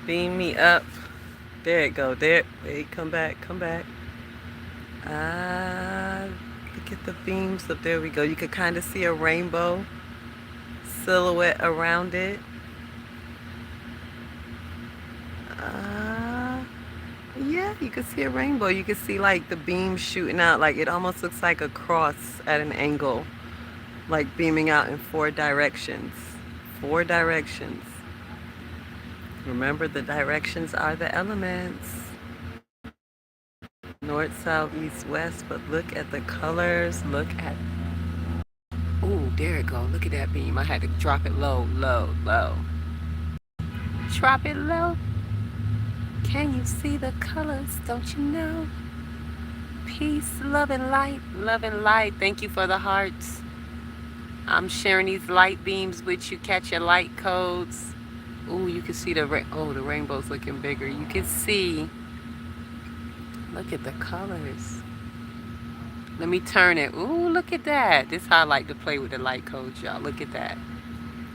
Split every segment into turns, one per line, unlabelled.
Beam me up. There it go. There. Wait, come back. Come back. Ah, look at the beams up. There we go. You could kind of see a rainbow silhouette around it. Uh, yeah, you can see a rainbow. You can see like the beams shooting out. Like it almost looks like a cross at an angle, like beaming out in four directions. Four directions. Remember, the directions are the elements. North, south, east, west. But look at the colors. Look at. Ooh, there it go. Look at that beam. I had to drop it low, low, low. Drop it low. Can you see the colors? Don't you know? Peace, love, and light. Love and light. Thank you for the hearts. I'm sharing these light beams with you. Catch your light codes. Ooh, you can see the the rainbow's looking bigger. You can see. Look at the colors. Let me turn it. Ooh, look at that. This is how I like to play with the light codes, y'all. Look at that.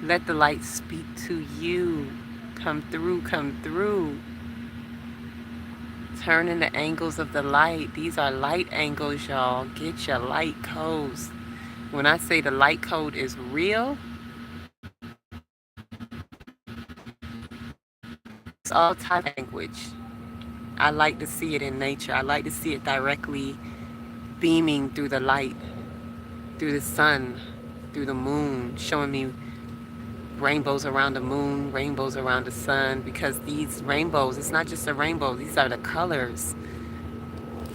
Let the light speak to you. Come through, come through. Turning the angles of the light. These are light angles, y'all. Get your light codes. When I say the light code is real, it's all type of language. I like to see it in nature. I like to see it directly beaming through the light, through the sun, through the moon, showing me rainbows around the moon, rainbows around the sun, because these rainbows, it's not just a rainbow, these are the colors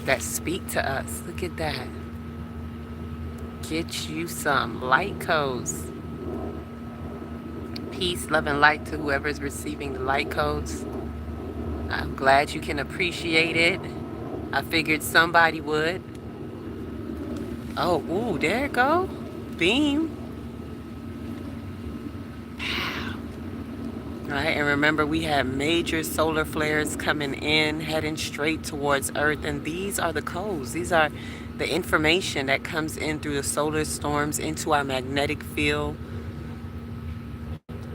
that speak to us. Look at that. Get you some light codes. Peace, love, and light to whoever is receiving the light codes. I'm glad you can appreciate it. I figured somebody would. Oh, ooh, there it go. Beam. All right, and remember we have major solar flares coming in, heading straight towards Earth, and these are the codes. These are the information that comes in through the solar storms into our magnetic field,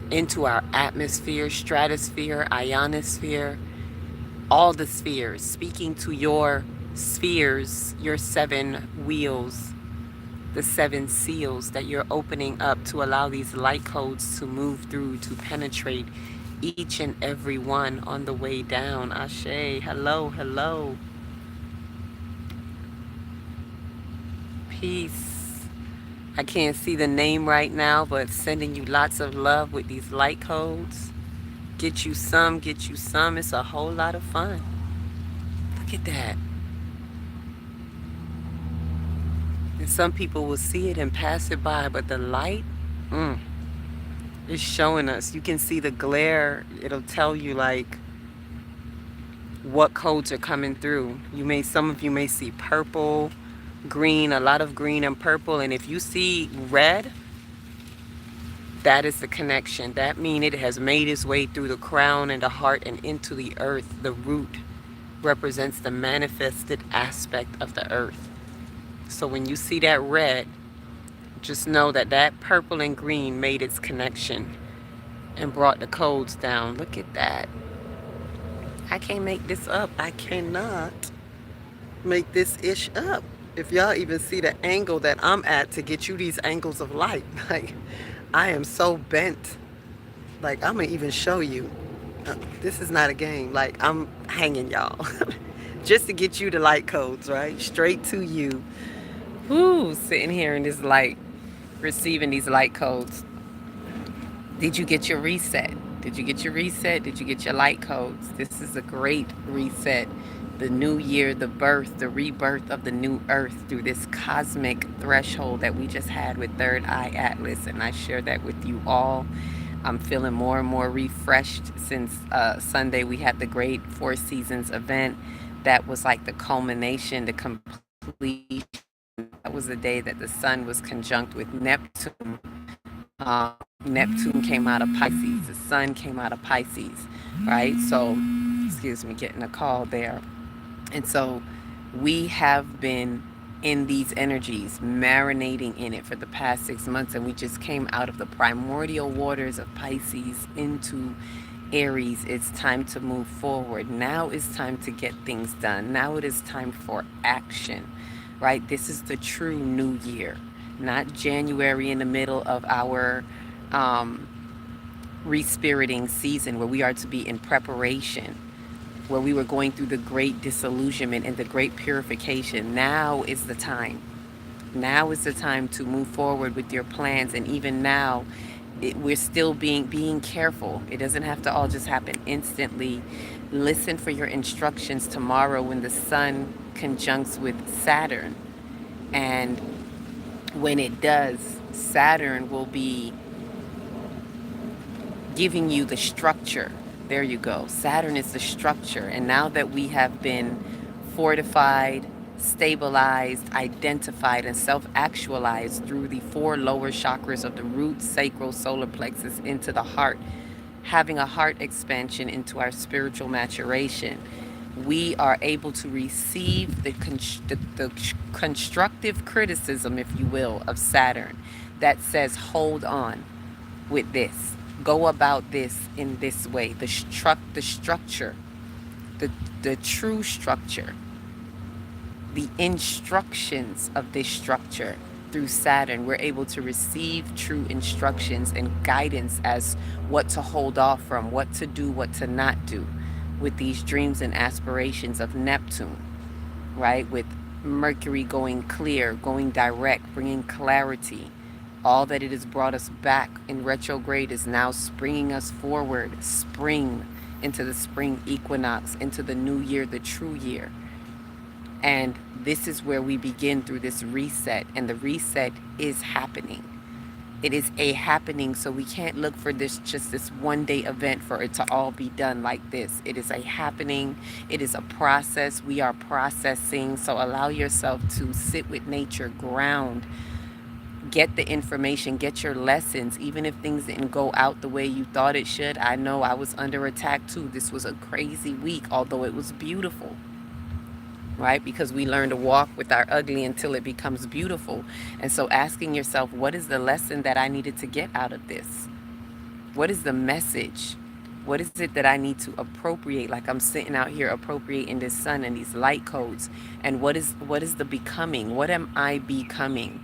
into our atmosphere, stratosphere, ionosphere, all the spheres, speaking to your spheres, your seven wheels, the seven seals that you're opening up to allow these light codes to move through, to penetrate each and every one on the way down. Ashe, hello, hello. Peace. I can't see the name right now, but sending you lots of love with these light codes. Get you some, get you some. It's a whole lot of fun. Look at that. And some people will see it and pass it by, but the light, is showing us. You can see the glare. It'll tell you like what codes are coming through. Some of you may see purple, green, a lot of green and purple. And if you see red, that is the connection. That means it has made its way through the crown and the heart and into the earth. The root represents the manifested aspect of the earth. So when you see that red, just know that that purple and green made its connection and brought the codes down. Look at that. I can't make this up. I cannot make this ish up. If y'all even see the angle that I'm at to get you these angles of light, like I am so bent. Like I'm gonna even show you. This is not a game. Like I'm hanging y'all just to get you the light codes, right? Straight to you. Whoo, sitting here in this light, receiving these light codes. Did you get your reset? Did you get your reset? Did you get your light codes? This is a great reset. The new year, the birth, the rebirth of the new earth through this cosmic threshold that we just had with Third Eye Atlas. And I share that with you all. I'm feeling more and more refreshed since Sunday we had the great Four Seasons event. That was like the culmination, the completion. That was the day that the sun was conjunct with Neptune. Neptune came out of Pisces. The sun came out of Pisces, right? So, excuse me, getting a call there. And so we have been in these energies, marinating in it for the past 6 months. And we just came out of the primordial waters of Pisces into Aries, it's time to move forward. Now is time to get things done. Now it is time for action, right? This is the true new year, not January in the middle of our um, respiriting season where we are to be in preparation, where we were going through the great disillusionment and the great purification. Now is the time. Now is the time to move forward with your plans. And even now, we're still being careful. It doesn't have to all just happen instantly. Listen for your instructions tomorrow when the sun conjuncts with Saturn. And when it does, Saturn will be giving you the structure. There you go. Saturn is the structure. And now that we have been fortified, stabilized, identified, and self actualized through the four lower chakras of the root, sacral, solar plexus into the heart, having a heart expansion into our spiritual maturation, we are able to receive the constructive criticism, if you will, of Saturn that says, hold on with this. Go about this in this way. The structure, the, the true structure, the instructions of this structure through Saturn, we're able to receive true instructions and guidance as what to hold off from, what to do, what to not do with these dreams and aspirations of Neptune, right? With Mercury going clear, going direct, bringing clarity. All that it has brought us back in retrograde is now springing us forward, spring, into the spring equinox, into the new year, the true year. And this is where we begin through this reset. And the reset is happening. It is a happening, so we can't look for this just this one day event for it to all be done like this. It is a happening. It is a process. We are processing. So allow yourself to sit with nature, ground, get the information, get your lessons, even if things didn't go out the way you thought it should. I know I was under attack too. This was a crazy week, although it was beautiful, right? Because we learn to walk with our ugly until it becomes beautiful. And so asking yourself, what is the lesson that I needed to get out of this? What is the message? What is it that I need to appropriate? Like I'm sitting out here appropriating this sun and these light codes. And what is the becoming? What am I becoming?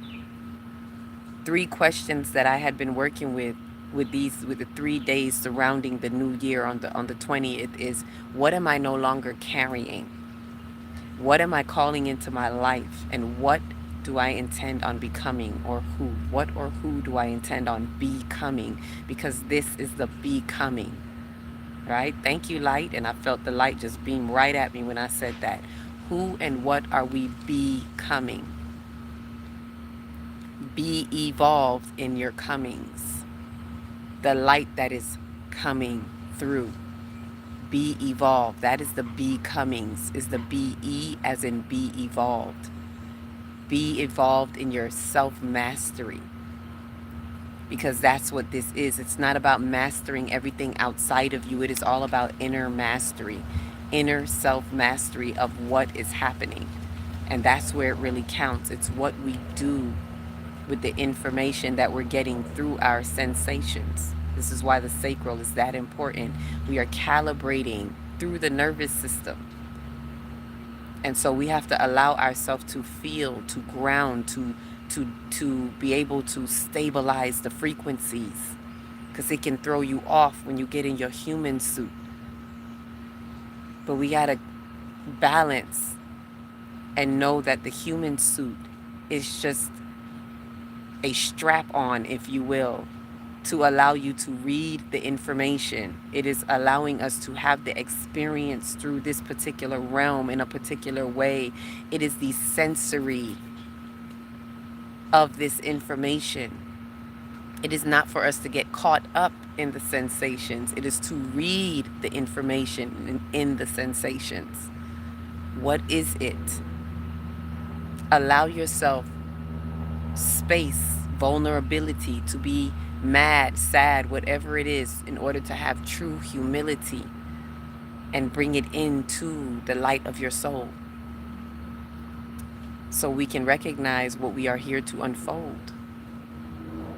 3 questions that I had been working with the 3 days surrounding the new year on the 20th is, what am I no longer carrying? What am I calling into my life? And what do I intend on becoming, or who? What or who do I intend on becoming? Because this is the becoming, right? Thank you, light. And I felt the light just beam right at me when I said that. Who and what are we becoming? Be evolved in your comings. The light that is coming through. Be evolved. That is the becomings. Is the be as in be evolved. Be evolved in your self-mastery. Because that's what this is. It's not about mastering everything outside of you. It is all about inner mastery. Inner self-mastery of what is happening. And that's where it really counts. It's what we do with the information that we're getting through our sensations. This is why the sacral is that important. We are calibrating through the nervous system. And so we have to allow ourselves to feel, to ground, to be able to stabilize the frequencies, because it can throw you off when you get in your human suit. But we got to balance and know that the human suit is just a strap on, if you will, to allow you to read the information. It is allowing us to have the experience through this particular realm in a particular way. It is the sensory of this information. It is not for us to get caught up in the sensations. It is to read the information in the sensations. What is it? Allow yourself space, vulnerability to be mad, sad, whatever it is, in order to have true humility and bring it into the light of your soul, so we can recognize what we are here to unfold,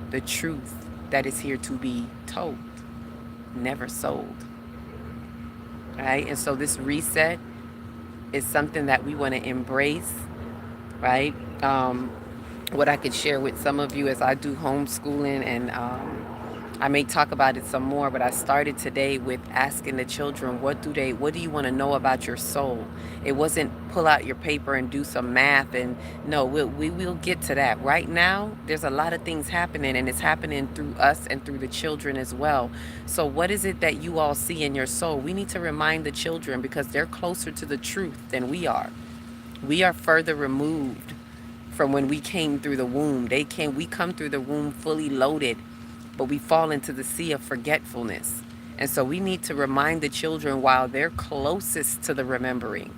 the truth that is here to be told, never sold. right? And so this reset is something that we want to embrace, right? What I could share with some of you is I do homeschooling, and I may talk about it some more, but I started today with asking the children, what do you want to know about your soul? It wasn't pull out your paper and do some math, and no, we will get to that. Right now, there's a lot of things happening, and it's happening through us and through the children as well. So what is it that you all see in your soul? We need to remind the children because they're closer to the truth than we are. We are further removed from when we came through the womb. We come through the womb fully loaded, but we fall into the sea of forgetfulness. And so we need to remind the children while they're closest to the remembering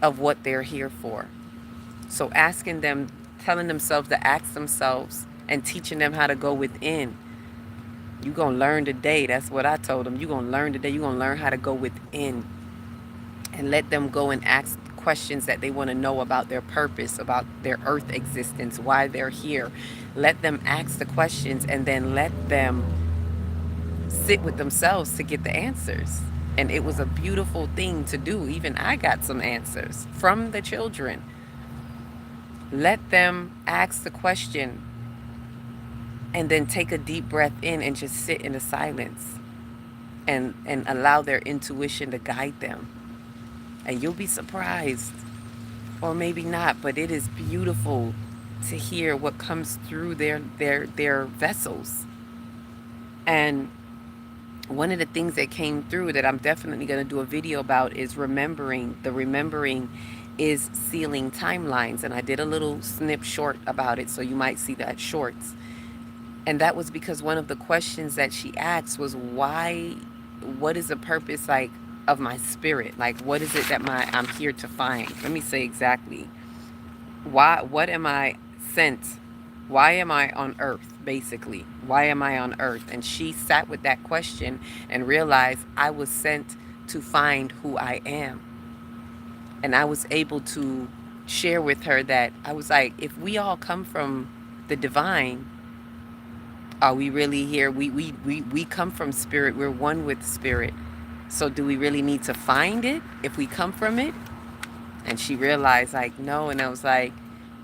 of what they're here for. So asking them, telling themselves to ask themselves and teaching them how to go within. You're going to learn today. That's what I told them. You're going to learn today. You're going to learn how to go within and let them go and ask questions that they want to know about their purpose, about their earth existence, why they're here. Let them ask the questions and then let them sit with themselves to get the answers. And it was a beautiful thing to do. Even I got some answers from the children. Let them ask the question and then take a deep breath in and just sit in the silence and allow their intuition to guide them. And you'll be surprised, or maybe not, but it is beautiful to hear what comes through their vessels. And one of the things that came through that I'm definitely going to do a video about is remembering. The remembering is sealing timelines, and I did a little snip short about it, so you might see that shorts. And that was because one of the questions that she asked was, what is the purpose, like, of my spirit? Like, what is it that I'm here to find? Let me say exactly. What am I sent? Why am I on earth, basically? Why am I on earth? And she sat with that question and realized I was sent to find who I am. And I was able to share with her that I was like, if we all come from the divine, are we really here? We come from spirit. We're one with spirit. So do we really need to find it if we come from it? And she realized, like, no. And I was like,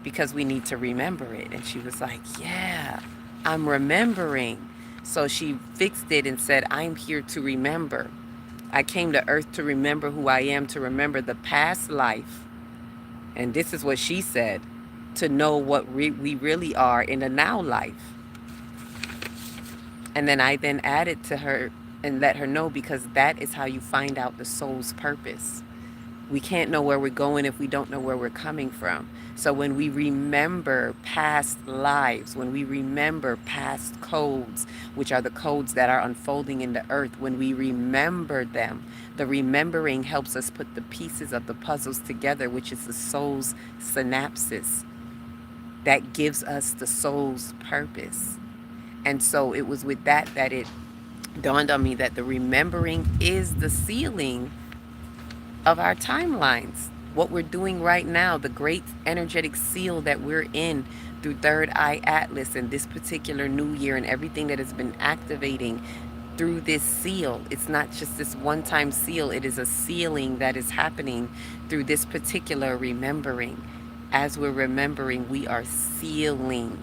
because we need to remember it. And she was like, yeah, I'm remembering. So she fixed it and said, I'm here to remember. I came to earth to remember who I am, to remember the past life. And this is what she said, to know what we really are in the now life. And then I then added to her and let her know, because that is how you find out the soul's purpose. We can't know where we're going if we don't know where we're coming from. So when we remember past lives, when we remember past codes, which are the codes that are unfolding in the earth, when we remember them, the remembering helps us put the pieces of the puzzles together, which is the soul's synapses. That gives us the soul's purpose. And so it was with that it dawned on me that the remembering is the sealing of our timelines. What we're doing right now, the great energetic seal that we're in through Third Eye Atlas and this particular new year and everything that has been activating through this seal. It's not just this one-time seal. It is a sealing that is happening through this particular remembering. As we're remembering, we are sealing,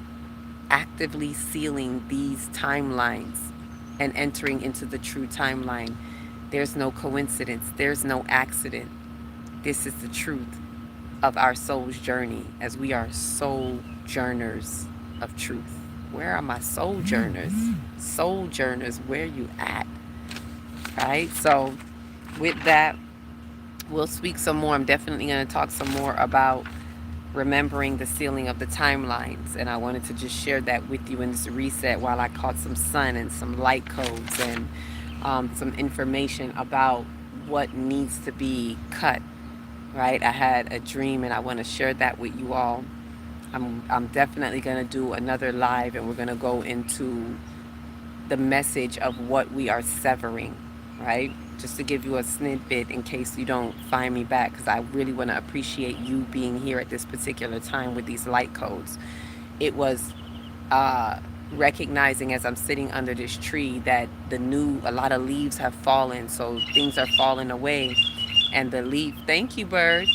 actively sealing these timelines and entering into the true timeline. There's no coincidence. There's no accident. This is the truth of our soul's journey, as we are sojourners of truth. Where are my sojourners? Sojourners, where you at? Right? So with that, we'll speak some more. I'm definitely going to talk some more about remembering the sealing of the timelines, and I wanted to just share that with you in this reset while I caught some sun and some light codes and some information about what needs to be cut. Right? I had a dream and I want to share that with you all. I'm definitely going to do another live, and we're going to go into the message of what we are severing, right? Just to give you a snippet in case you don't find me back, because I really want to appreciate you being here at this particular time with these light codes. It was recognizing as I'm sitting under this tree that a lot of leaves have fallen, so things are falling away. And the leaf, thank you, bird.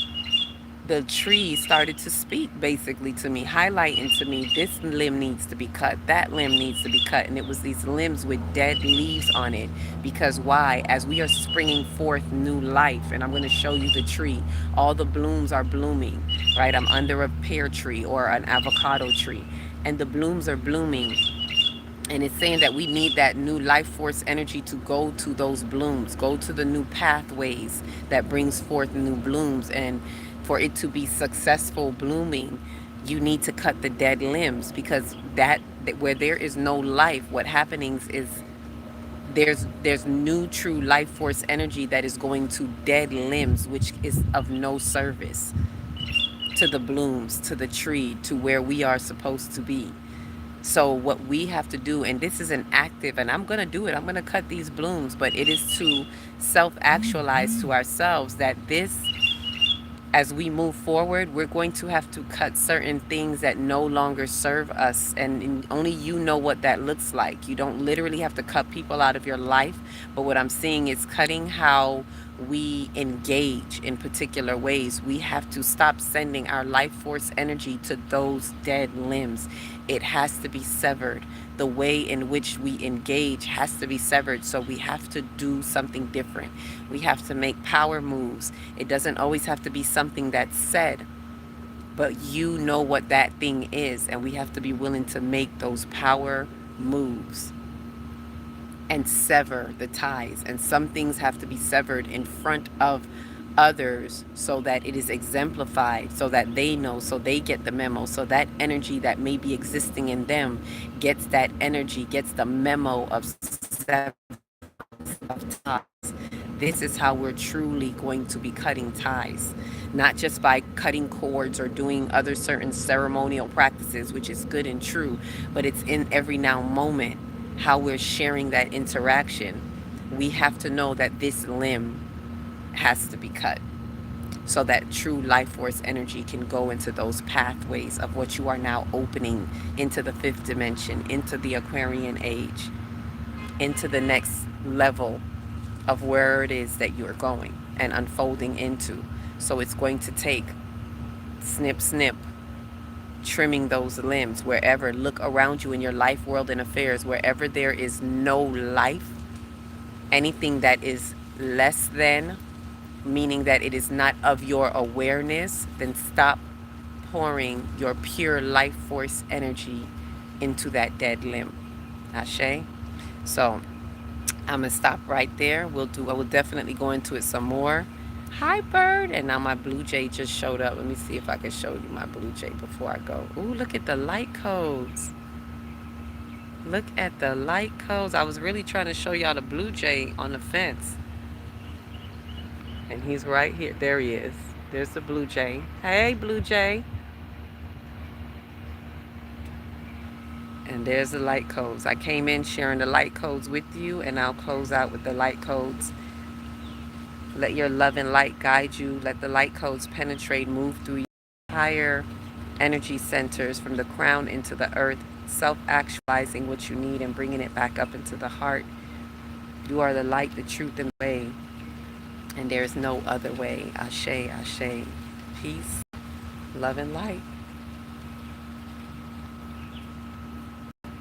The tree started to speak basically to me, highlighting to me, this limb needs to be cut, that limb needs to be cut. And it was these limbs with dead leaves on it. Because why? As we are springing forth new life, and I'm going to show you the tree, all the blooms are blooming, right? I'm under a pear tree or an avocado tree, and the blooms are blooming, and it's saying that we need that new life force energy to go to those blooms, go to the new pathways that brings forth new blooms. And for it to be successful blooming, you need to cut the dead limbs, because that where there is no life, what happenings is there's new true life force energy that is going to dead limbs, which is of no service to the blooms, to the tree, to where we are supposed to be. So what we have to do, and this is an active, and I'm going to do it, I'm going to cut these blooms, but it is to self-actualize to ourselves that this, as we move forward, we're going to have to cut certain things that no longer serve us. And only you know what that looks like. You don't literally have to cut people out of your life. But what I'm seeing is cutting how we engage in particular ways. We have to stop sending our life force energy to those dead limbs. It has to be severed. The way in which we engage has to be severed. So we have to do something different. We have to make power moves. It doesn't always have to be something that's said, but you know what that thing is, and we have to be willing to make those power moves and sever the ties. And some things have to be severed in front of others so that it is exemplified, so that they know, so they get the memo, so that energy that may be existing in them gets that energy, gets the memo of severance of ties. This is how we're truly going to be cutting ties, not just by cutting cords or doing other certain ceremonial practices, which is good and true, but it's in every now moment how we're sharing that interaction. We have to know that this limb has to be cut so that true life force energy can go into those pathways of what you are now opening into the fifth dimension, into the Aquarian age, into the next level of where it is that you're going and unfolding into. So it's going to take snip, snip, trimming those limbs wherever. Look around you in your life, world, and affairs. Wherever there is no life, anything that is less than, meaning that it is not of your awareness, then stop pouring your pure life force energy into that dead limb. Ashe? So I'm gonna stop right there. I will definitely go into it some more. Hi, bird. And now my blue jay just showed up. Let me see if I can show you my blue jay before I go. Ooh, look at the light codes. Look at the light codes. I was really trying to show y'all the blue jay on the fence. And he's right here. There he is. There's the blue jay. Hey, blue jay. And there's the light codes. I came in sharing the light codes with you, and I'll close out with the light codes. Let your love and light guide you. Let the light codes penetrate, move through your higher energy centers from the crown into the earth, self-actualizing what you need and bringing it back up into the heart. You are the light, the truth, and the way. And there is no other way. Ashe, ashe. Peace, love, and light.